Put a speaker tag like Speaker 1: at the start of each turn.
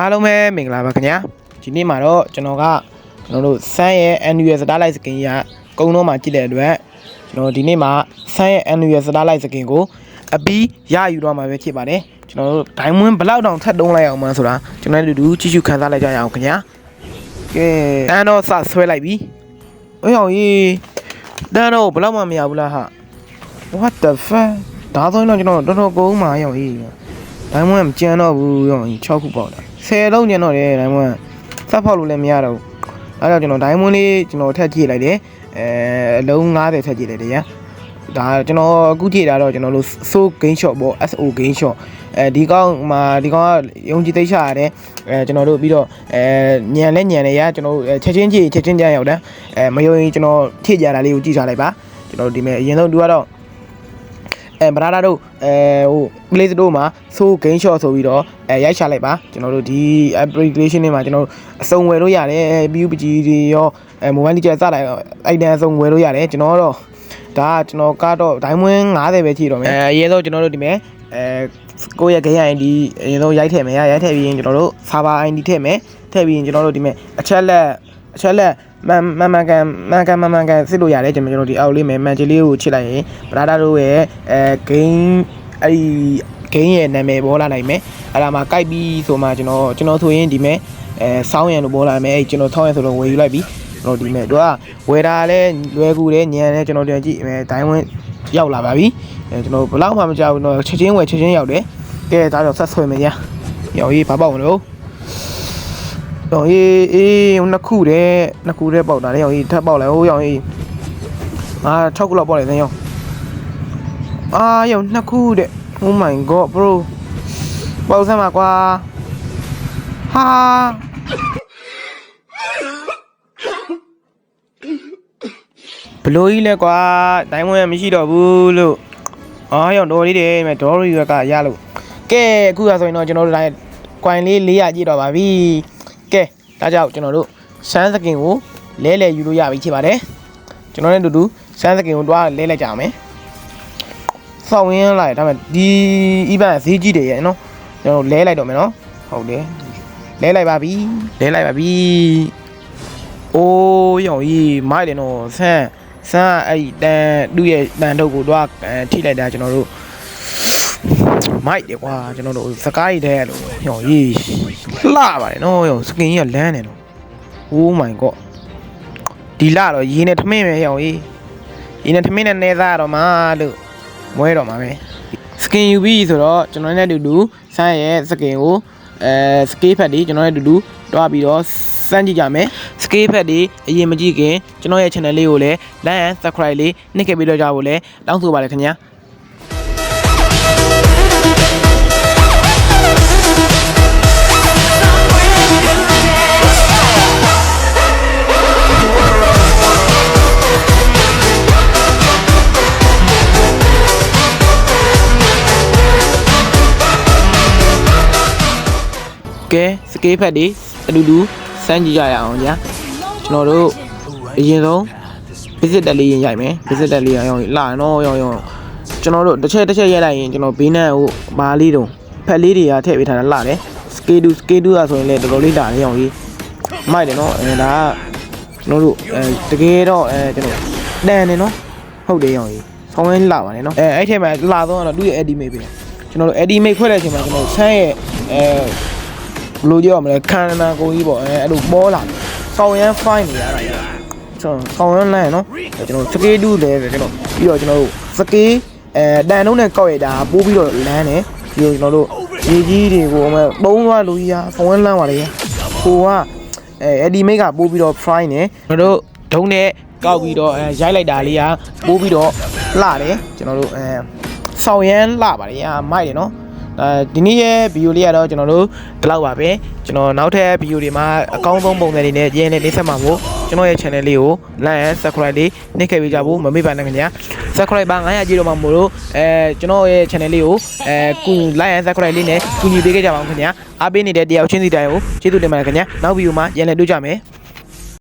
Speaker 1: အားလုံးပဲမင်္ဂလာပါခင်ဗျာဒီနေ့မှာတော့ကျွန်တော်တို့ဆန်းရဲ့ annual starlight skin ကကုန်းတော့မှကြည့်တဲ့အတွက်ကျွန်တော်ဒီနေ့မှာဆန်းရဲ့ annual starlight skin ကိုအပြီးရယူတော့မှာပဲဖြစ်ပါတယ်ကျွန်တော်တို့ဒိုင်းမွန်းဘလောက်တောင်ထပ်တုံးလိုက်အောင်မှဆိုတာကျွန်တော်တို့ကြည့်ရှုခန်းစားလိုက်ကြရအောင်ခင်ဗျာကဲတန်းတော့စဆွဲလိုက်ပြီအေးအောင်ကြီးတန်းတော့ဘလောက်မှမရဘူးလားဟာ what the fuck ဒါဆိုရင်တော့ကျွန်တော်တော်တော်ကုန်မှာရောင်ကြီးဒိုင်းမွန်းမကြမ်းတော့ဘူးရောင်ကြီး6ခုပေါက်တာ10လုံးကျန်တော့တယ်ဒိုင်းမွန်းစက်ဖောက်လို့လည်းမရတော့ဘူးအဲ့တော့ကျွန်တော်ဒိုင်းမွန်းလေးကျွန်တော်ထပ်ကြည့်လိုက်တယ်အလုံး90ထပ်ကြည့်လိုက်တယ်ရဒါကျွန်တော်အခုကြည့်တာတော့ကျွန်တော်တို့ SO game shot ပေါ့ SO game shot ဒီကောင်ကယုံကြည်သိချရတယ်ကျွန်တော်တို့ပြီးတော့ညံလဲညံနေရကျွန်တော်တို့ချက်ချင်းကြည့်ချက်ချင်းကြမ်းရောက်တယ်မယုံရင်ကျွန်တော်ထိကြတာလေးကိုကြည့်ထားလိုက်ပါကျွန်တော်တို့ဒီမဲ့အရင်ဆုံးသူကတော့ဗလာတို့ဟို Play Store မှာ SO game shot ဆိုပြီးတော့ရိုက်ချလိုက်ပါကျွန်တော်တို့ဒီ application တွေမှာကျွန်တော်တို့အစုံဝယ်လို့ရတယ် PUBG တွေရောmobile legend စလိုက်အိုက်တန်အစုံဝယ်လို့ရတယ်ကျွန်တော်တော့ဒါကျွန်တော်ကတော့ဒိုင်းမွန်း90ပဲကြည့်တော့မယ်အရင်ဆုံးကျွန်တော်တို့ဒီမဲ့ကိုယ့်ရဲ့ game ID အရင်ဆုံးရိုက်ထည့်မယ်ရိုက်ထည့်ပြီးရင်ကျွန်တော်တို့ server ID ထည့်မယ်ထည့်ပြီးရင်ကျွန်တော်တို့ဒီမဲ့အချက်လက်မန်ကန်စစ်လို့ရတယ်ကျွန်တော်ဒီအောက်လေးမယ်မန်ဂျီလေးကိုချစ်လိုက်ရင်ဗလာတို့ရဲ့game အဲ့ဒီ game ရဲ့နာမည်ပေါ်လာနိုင်မယ်အဲ့ဒါမှာကြိုက်ပြီးဆိုမှကျွန်တော်ဆိုရင်ဒီမဲ့စောင်းရံလို့ပေါ်လာမယ်အဲ့ကျွန်တော်ထောင်းရံဆိုတော့ဝယ်ယူလိုက်ပြီကျွန်တော်ဒီမဲ့သူကဝယ်တာလဲလွယ်ကူတယ်ညံတယ်ကျွန်တော်ပြန်ကြည့်ဒိုင်းဝင်းရောက်လာပါပြီကျွန်တော်ဘလောက်မှမကြောက်ဘူးတော့ချက်ချင်းဝယ်ချက်ချင်းရောက်တယ်ကဲဒါတော့ဆက်ဆွဲမယ်ညာရောင်ကြီးဘာပေါက်မလို့ရောင်ကြီးနှစ်ခုတည်းပေါက်တာလေရောင်ကြီးထပ်ပေါက်လိုက်ဟိုရောင်ကြီး6ခုလောက်ပေါက်လိုက်သင်းရောရောင်နှစ်ခုတည်း oh my god bro ပေါက်စမ်းပါကွာဟာဘလို့ကြီးလဲကွာဒိုင်းမွန်းမရှိတော့ဘူးလို့ရောင်တော်လေးတယ်မဲ့ဒေါ်ရီကရလို့ကဲအခုကဆိုရင်တော့ကျွန်တော်တို့တိုင်းကွိုင်လေး400ကြည့်တော့ပါပြီကဲဒါကြောင့်ကျွန်တော်တို့စမ်းစကင်ကိုလဲယူလို့ရပြီဖြစ်ပါတယ်ကျွန်တော်နဲ့တူစမ်းစကင်ကိုတွားလဲလိုက်ကြအောင်မယ်စောင်းရင်းလိုက်ဒါပေမဲ့ဒီ event ဈေးကြီးတယ်ရဲ့နော်ကျွန်တော်လဲလိုက်တော့မယ်နော်ဟုတ်တယ်လဲလိုက်ပါပြီအိုးရောင်ကြီးမိုက်တယ်နော်ဆန်းအဲ့တန်သူ့ရဲ့တန်ထုတ်ကိုတော့ထိလိုက်တာကျွန်တော်တို့မိုက်တယ်ကွာကျွန်တော်တို့စကားကြီးတဲ့လို့ရောင်ကြီးလှပါတယ်နော်ရောင်စကင်ကြီးကလန်းတယ်နော် oh my god ဒီလှတော့ရေနဲ့ထမင်းပဲရောင်ကြီးရေနဲ့ထမင်းနဲ့နေသားတော့မှလို့မွဲတော့မှာပဲစကင်ယူပြီးဆိုတော့ကျွန်တော်နဲ့တူဆန်းရဲ့စကင်ကိုစကေးဖက်တွေကျွန်တော်နဲ့တူတွားပြီးတော့စမ်းကြည့်ကြမယ်စကေးဖက်တွေအရင်မကြည့်ခင်ကျွန်တော်ရဲ့ channel လေးကိုလည်း like and subscribe လေးနှိပ်ခဲ့ပြီးတော့ကြဖို့လည်းတောင်းဆိုပါတယ်ခင်ဗျာကဲစကေးဖက်တွေအတူတူစမ်းကြည့်ကြရအောင်ညာကျွန်တော်တို့အရင်ဆုံး visit တက်လေးရိုက်မယ် visit တက်လေးရောင်းလာနော်ရောင်းကျွန်တော်တို့တစ်ချက်ရိုက်လိုက်ရင်ကျွန်တော်ဘေးနဲ့ဟိုဘာလေးတုံးဖက်လေးတွေကထည့်ပေးထားတာလာတယ်စကေးတူကဆိုရင်လည်းတော်တော်လေးလာနေရောင်းကြီးမိုက်တယ်နော်ဒါကကျွန်တော်တို့တကယ်တော့ကျွန်တော်တန်တယ်နော်ဟုတ်တယ်ရောင်းကြီးဆောင်းရင်းလာပါတယ်နော်အဲ့ထဲမှာလာတော့သူ့ရဲ့ edit mate ပဲကျွန်တော်တို့ edit mate ခွဲတဲ့အချိန်မှာကျွန်တော်ဆန်းရဲ့ဘလို့ကြောက်မလဲခန္ဓာကိုယ်ကြီးပေါ့အဲ့လိုပေါ်လာဆောင်းရမ်း fine နေရတာကျွန်တော်ဆောင်းရမ်းလမ်းနော်ကျွန်တော်စကေးတူးလဲကျွန်တော်ပြီးတော့ကျွန်တော်တို့စကေးတန်လုံးနဲ့ကောက်ရတာပိုးပြီးတော့လမ်းတယ်ပြီးတော့ကျွန်တော်တို့ရေကြီးတွေကိုပုံးသွားလို့ကြီးဆောင်းရမ်းလမ်းပါလေကိုကအဲ့ဒီမိတ်ကပိုးပြီးတော့ fine နေကျွန်တော်တို့ဒုံးနဲ့ကောက်ပြီးတော့ရိုက်လိုက်တာလေးကပိုးပြီးတော့လှတယ်ကျွန်တော်တို့ဆောင်းရမ်းလှပါလေမိုက်တယ်နော်ဒီနေ့ရဲ့ဗီဒီယိုလေးကတော့ကျွန်တော်တို့ဒီလောက်ပါပဲကျွန်တော်နောက်ထပ်ဗီဒီယိုတွေမှာအကောင်းဆုံးပုံစံတွေနဲ့ရေးနေနေဆက်မှာမို့ကျွန်တော်ရဲ့ channel လေးကို like and subscribe လေးနှိပ်ခဲ့ပေးကြဖို့မမေ့ပါနဲ့ခင်ဗျာ subscribe ပါ900ကြီးတော့မှမို့လို့ကျွန်တော်ရဲ့ channel လေးကိုကူ like and subscribe လေးနဲ့ကူညီပေးခဲ့ကြပါဦးခင်ဗျာအားပေးနေတဲ့တယောက်ချင်းစီတိုင်းကိုကျေးဇူးတင်ပါတယ်ခင်ဗျာနောက်ဗီဒီယိုမှာပြန်လည်တွေ့ကြမယ်